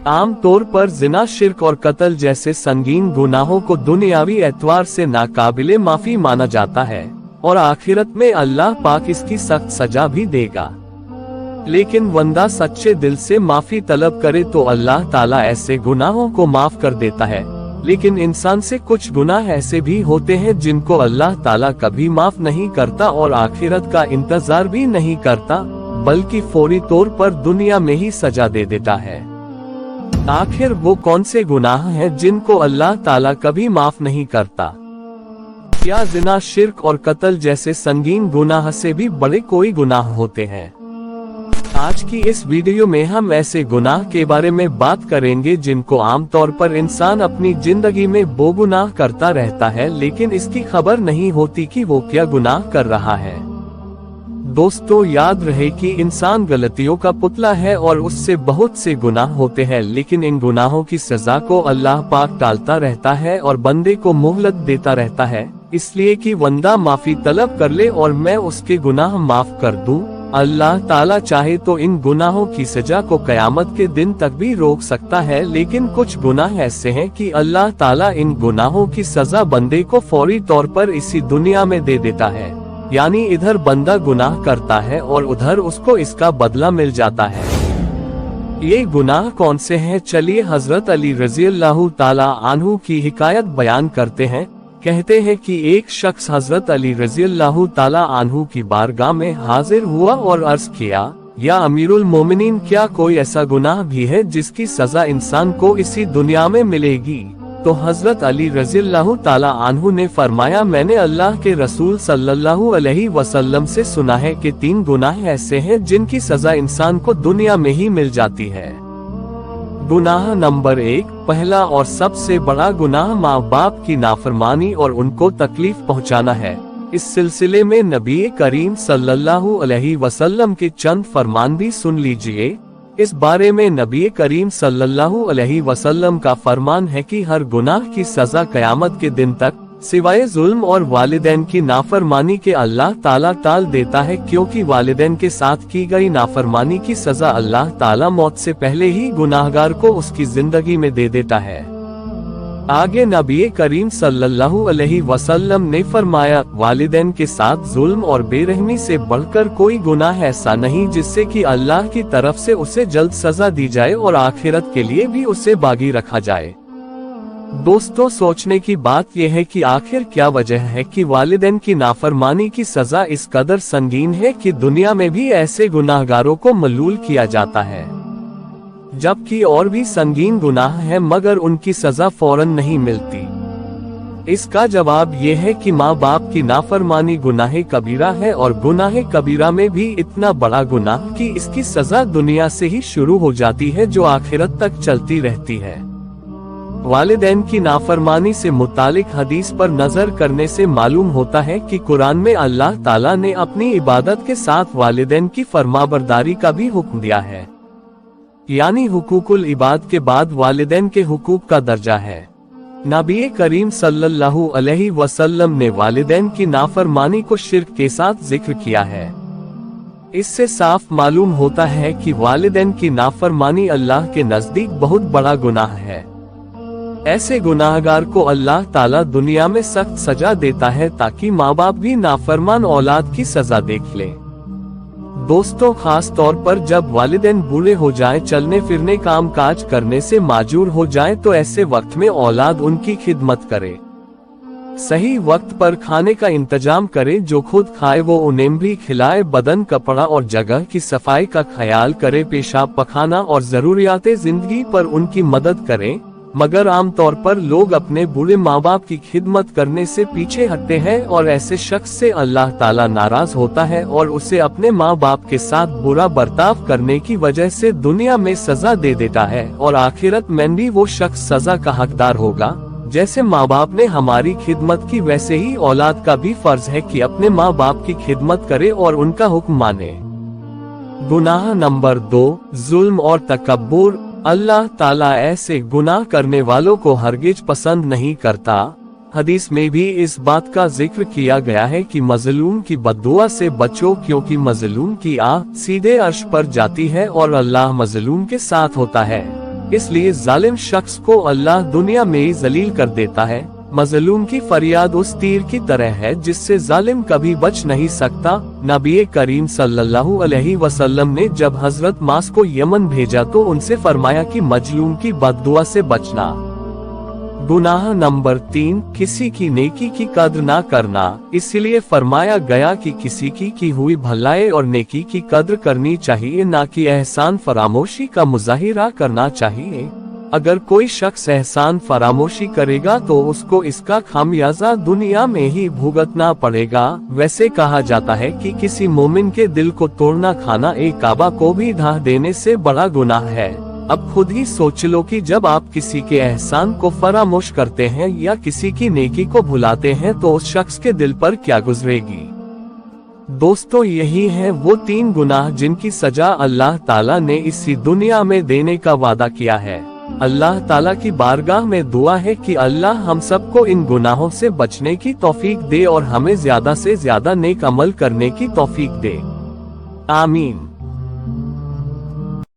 आम तौर पर जिना, शिर्क और कत्ल जैसे संगीन गुनाहों को दुनियावी एतबार से नाकाबिले माफी माना जाता है और आखिरत में अल्लाह पाक इसकी सख्त सजा भी देगा। लेकिन बंदा सच्चे दिल से माफी तलब करे तो अल्लाह ताला ऐसे गुनाहों को माफ कर देता है। लेकिन इंसान से कुछ गुनाह ऐसे भी होते हैं जिनको अल्लाह ताला कभी माफ नहीं करता और आखिरत का इंतजार भी नहीं करता, बल्कि फौरी तौर पर दुनिया में ही सजा दे देता है। आखिर वो कौन से गुनाह हैं जिनको अल्लाह ताला कभी माफ नहीं करता? क्या जिना, शिर्क और कत्ल जैसे संगीन गुनाह से भी बड़े कोई गुनाह होते हैं? आज की इस वीडियो में हम ऐसे गुनाह के बारे में बात करेंगे जिनको आमतौर पर इंसान अपनी जिंदगी में बेगुनाह करता रहता है, लेकिन इसकी खबर नहीं होती कि वो क्या गुनाह कर रहा है। दोस्तों, याद रहे कि इंसान गलतियों का पुतला है और उससे बहुत से गुनाह होते हैं, लेकिन इन गुनाहों की सजा को अल्लाह पाक टालता रहता है और बंदे को मोहलत देता रहता है, इसलिए कि बंदा माफी तलब कर ले और मैं उसके गुनाह माफ कर दूं। अल्लाह ताला चाहे तो इन गुनाहों की सजा को कयामत के दिन तक भी रोक सकता है, लेकिन कुछ गुनाह ऐसे हैं कि अल्लाह ताला इन गुनाहों की सजा बंदे को फौरी तौर पर इसी दुनिया में दे देता है। यानी इधर बंदा गुनाह करता है और उधर उसको इसका बदला मिल जाता है। ये गुनाह कौन से हैं? चलिए हजरत अली रज़ियल्लाहु ताला अन्हु की हिकायत बयान करते हैं। कहते हैं कि एक शख्स हजरत अली रज़ियल्लाहु ताला अन्हु की बारगाह में हाजिर हुआ और अर्ज किया, या अमीरुल मोमिनीन, क्या कोई ऐसा गुनाह भी है जिसकी सजा इंसान को इसी दुनिया में मिलेगी? तो हजरत अली रज़ियल्लाहु ताला अन्हु ने फरमाया, मैंने अल्लाह के रसूल सल्लल्लाहु अलैहि वसल्लम से सुना है कि 3 गुनाह ऐसे हैं जिनकी सजा इंसान को दुनिया में ही मिल जाती है। गुनाह नंबर 1, पहला और सबसे बड़ा गुनाह माँ बाप की नाफरमानी और उनको तकलीफ पहुँचाना है। इस सिलसिले में नबी करीम सल्लल्लाहु अलैहि वसल्लम के चंद फरमान भी सुन लीजिए। इस बारे में नबी करीम सल्लल्लाहु अलैहि वसल्लम का फरमान है कि हर गुनाह की सजा कयामत के दिन तक सिवाय जुल्म और वालिदैन की नाफरमानी के अल्लाह ताला टाल देता है, क्योंकि वालिदैन के साथ की गई नाफरमानी की सजा अल्लाह ताला मौत से पहले ही गुनाहगार को उसकी जिंदगी में दे देता है। आगे नबी करीम सल्लल्लाहु अलैहि वसल्लम ने फरमाया, वालिदैन के साथ जुल्म और बेरहमी से बढ़कर कोई गुनाह ऐसा नहीं जिससे कि अल्लाह की तरफ से उसे जल्द सजा दी जाए और आखिरत के लिए भी उसे बागी रखा जाए। दोस्तों, सोचने की बात यह है कि आखिर क्या वजह है कि वालिदैन की नाफरमानी की सजा इस कदर संगीन है कि दुनिया में भी ऐसे गुनाहगारों को मलूल किया जाता है, जबकि और भी संगीन गुनाह है मगर उनकी सजा फौरन नहीं मिलती। इसका जवाब यह है कि माँ बाप की नाफरमानी गुनाह कबीरा है और गुनाह कबीरा में भी इतना बड़ा गुनाह कि इसकी सजा दुनिया से ही शुरू हो जाती है जो आखिरत तक चलती रहती है। वालिदैन की नाफरमानी से मुतालिक हदीस पर नजर करने से मालूम होता है कि कुरान में अल्लाह ताला ने अपनी इबादत के साथ वालिदैन की फरमाबरदारी का भी हुक्म दिया है, यानी हुकूकुल इबाद के बाद वालिदैन के हुकूक का दर्जा है। नबी करीम सल्लल्लाहु अलैहि वसल्लम ने वालिदैन की नाफरमानी को शिर्क के साथ जिक्र किया है। इससे साफ मालूम होता है कि वालिदैन की नाफरमानी अल्लाह के नजदीक बहुत बड़ा गुनाह है। ऐसे गुनाहगार को अल्लाह ताला दुनिया में सख्त सजा देता है ताकि माँ बाप भी नाफरमान औलाद की सजा देख ले। दोस्तों, खास तौर पर जब वालिदैन बूढ़े हो जाएं, चलने फिरने काम काज करने से माजूर हो जाएं, तो ऐसे वक्त में औलाद उनकी खिदमत करे, सही वक्त पर खाने का इंतजाम करे, जो खुद खाए वो उन्हें भी खिलाए, बदन, कपड़ा और जगह की सफाई का ख्याल करे, पेशाब पखाना और जरूरियाते जिंदगी पर उनकी मदद करे। मगर आमतौर पर लोग अपने बूढ़े माँ बाप की खिदमत करने से पीछे हटते हैं और ऐसे शख्स से अल्लाह ताला नाराज होता है और उसे अपने माँ बाप के साथ बुरा बर्ताव करने की वजह से दुनिया में सजा दे देता है और आखिरत में भी वो शख्स सजा का हकदार होगा। जैसे माँ बाप ने हमारी खिदमत की, वैसे ही औलाद का भी फर्ज है कि अपने माँ बाप की खिदमत करे और उनका हुक्म माने। गुनाह नंबर 2, जुल्म और तकब्बुर। अल्लाह ताला ऐसे गुनाह करने वालों को हरगिज पसंद नहीं करता। हदीस में भी इस बात का जिक्र किया गया है कि मजलूम की बद्दुआ से बचो, क्योंकि मजलूम की आह सीधे अर्श पर जाती है और अल्लाह मजलूम के साथ होता है। इसलिए जालिम शख्स को अल्लाह दुनिया में ही जलील कर देता है। मजलूम की फरियाद उस तीर की तरह है जिससे जालिम कभी बच नहीं सकता। नबी करीम सल्लल्लाहु अलैहि वसल्लम ने जब हजरत मास को यमन भेजा तो उनसे फरमाया कि मजलूम की बद्दुआ से बचना। गुनाह नंबर 3, किसी की नेकी की कद्र ना करना। इसलिए फरमाया गया कि किसी की हुई भलाई और नेकी की कद्र करनी चाहिए, ना कि एहसान फरामोशी का मुजाहिरा करना चाहिए। अगर कोई शख्स एहसान फरामोशी करेगा तो उसको इसका खामियाजा दुनिया में ही भुगतना पड़ेगा। वैसे कहा जाता है कि किसी मोमिन के दिल को तोड़ना खाना एक काबा को भी ढा देने से बड़ा गुनाह है। अब खुद ही सोच लो कि जब आप किसी के एहसान को फरामोश करते हैं या किसी की नेकी को भुलाते हैं तो उस शख्स के दिल पर क्या गुजरेगी। दोस्तों, यही है वो 3 गुनाह जिनकी सजा अल्लाह ताला ने इसी दुनिया में देने का वादा किया है। अल्लाह ताला की बारगाह में दुआ है कि अल्लाह हम सबको इन गुनाहों से बचने की तौफीक दे और हमें ज्यादा से ज्यादा नेक अमल करने की तौफीक दे। आमीन।